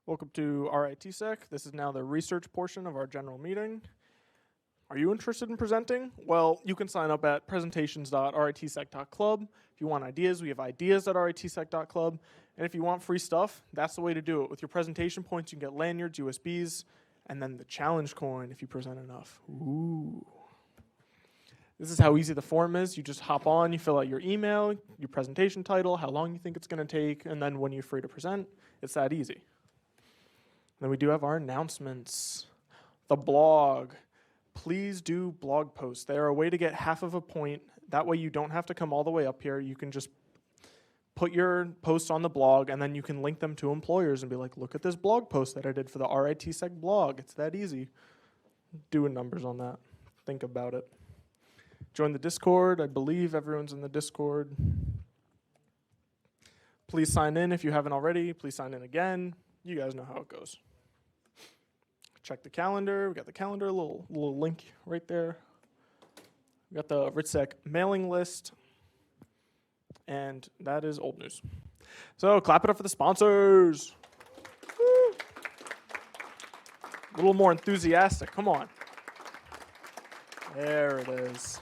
Welcome to RITSec. This is now the research portion of our general meeting. Are you interested in presenting? Well, you can sign up at presentations.ritsec.club. If you want ideas, we have ideas.ritsec.club. And if you want free stuff, that's the way to do it. With your presentation points, you can get lanyards, USBs, and then the challenge coin if you present enough. Ooh. This is how easy the form is. You just hop on, you fill out your email, your presentation title, how long you think it's going to take, and then when you're free to present. It's that easy. Then we do have our announcements. The blog. Please do blog posts. They are a way to get half of a point. That way you don't have to come all the way up here. You can just put your posts on the blog, and then you can link them to employers and be like, look at this blog post that I did for the RITSec blog. It's that easy. Doing numbers on that. Think about it. Join the Discord. I believe everyone's in the Discord. Please sign in if you haven't already. Please sign in again. You guys know how it goes. Check the calendar. We got the calendar, little link right there. We got the RITSec mailing list. And that is old news. So clap it up for the sponsors. Woo. A little more enthusiastic. Come on. There it is.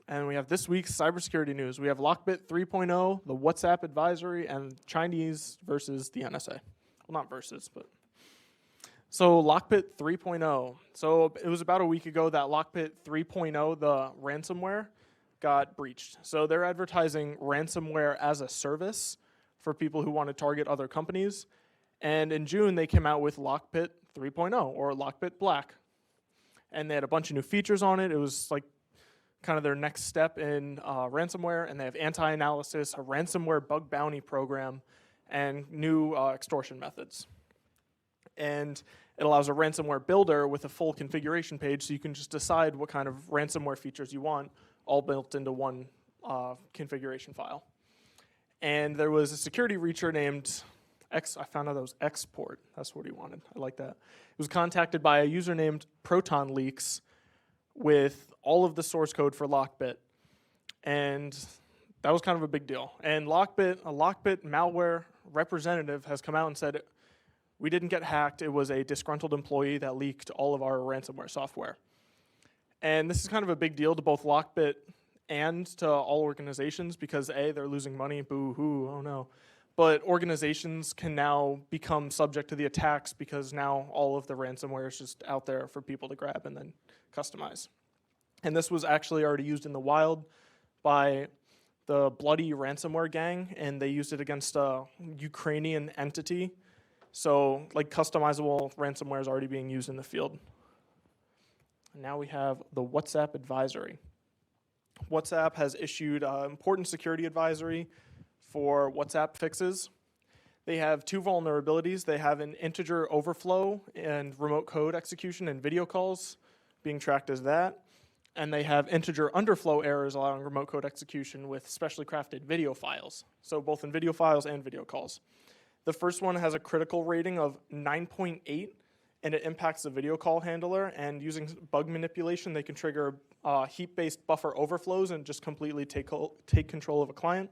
And we have this week's cybersecurity news. We have Lockbit 3.0, the WhatsApp advisory, and Chinese versus the NSA. Well, not versus, but. So Lockbit 3.0. So it was about a week ago that Lockbit 3.0, the ransomware, got breached. So they're advertising ransomware as a service for people who want to target other companies. And in June, they came out with Lockbit 3.0, or Lockbit Black. And they had a bunch of new features on it. It was like kind of their next step in ransomware, and they have anti-analysis, a ransomware bug bounty program, and new extortion methods. And it allows a ransomware builder with a full configuration page, so you can just decide what kind of ransomware features you want, all built into one configuration file. And there was a security reacher named I found out that was Export. That's what he wanted. I like that. He was contacted by a user named Proton Leaks with all of the source code for Lockbit. And that was kind of a big deal. And a Lockbit malware representative has come out and said, we didn't get hacked. It was a disgruntled employee that leaked all of our ransomware software. And this is kind of a big deal to both Lockbit and to all organizations because A, they're losing money, boo-hoo, oh no. But organizations can now become subject to the attacks because now all of the ransomware is just out there for people to grab and then customize. And this was actually already used in the wild by the Bloody ransomware gang, and they used it against a Ukrainian entity. So like customizable ransomware is already being used in the field. And now we have the WhatsApp advisory. WhatsApp has issued an important security advisory for WhatsApp fixes. They have two vulnerabilities. They have an integer overflow and remote code execution and video calls being tracked as that. And they have integer underflow errors allowing remote code execution with specially crafted video files. So both in video files and video calls. The first one has a critical rating of 9.8, and it impacts the video call handler. And using bug manipulation, they can trigger heap-based buffer overflows and just completely take control of a client.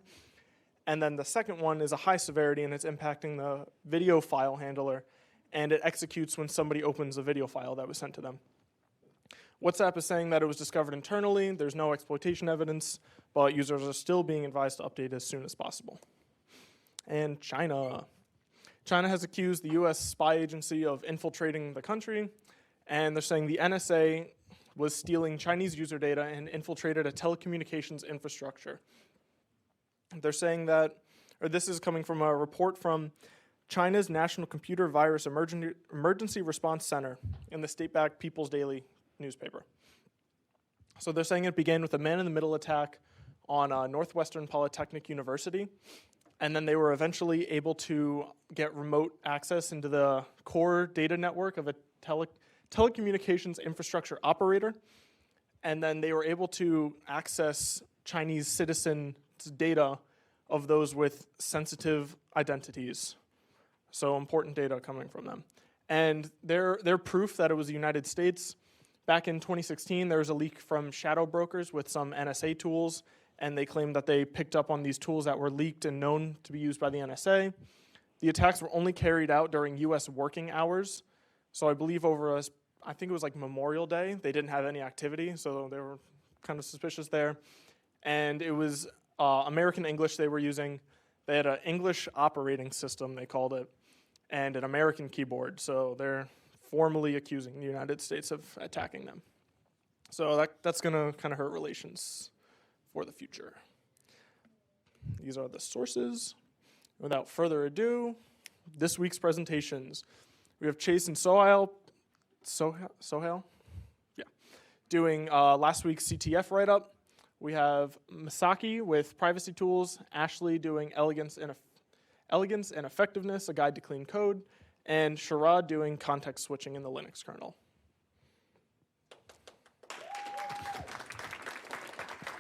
And then the second one is a high severity, and it's impacting the video file handler, and it executes when somebody opens a video file that was sent to them. WhatsApp is saying that it was discovered internally. There's no exploitation evidence, but users are still being advised to update as soon as possible. And China. China has accused the US spy agency of infiltrating the country, and they're saying the NSA was stealing Chinese user data and infiltrated a telecommunications infrastructure. They're saying that, or this is coming from a report from China's National Computer Virus Emergency Response Center in the state-backed People's Daily newspaper. So they're saying it began with a man-in-the-middle attack on Northwestern Polytechnic University, and then they were eventually able to get remote access into the core data network of a telecommunications infrastructure operator, and then they were able to access Chinese citizens' data of those with sensitive identities. So important data coming from them. And their proof that it was the United States, back in 2016, there was a leak from shadow brokers with some NSA tools, and they claimed that they picked up on these tools that were leaked and known to be used by the NSA. The attacks were only carried out during U.S. working hours, so I believe I think it was like Memorial Day, they didn't have any activity, so they were kind of suspicious there. And it was American English they were using. They had an English operating system, they called it, and an American keyboard, so they're formally accusing the United States of attacking them. So that's going to kind of hurt relations for the future. These are the sources. Without further ado, this week's presentations. We have Chase and Sohail, doing last week's CTF write-up. We have Misaki with privacy tools, Ashley doing elegance and effectiveness, a guide to clean code, and Sharad doing context switching in the Linux kernel.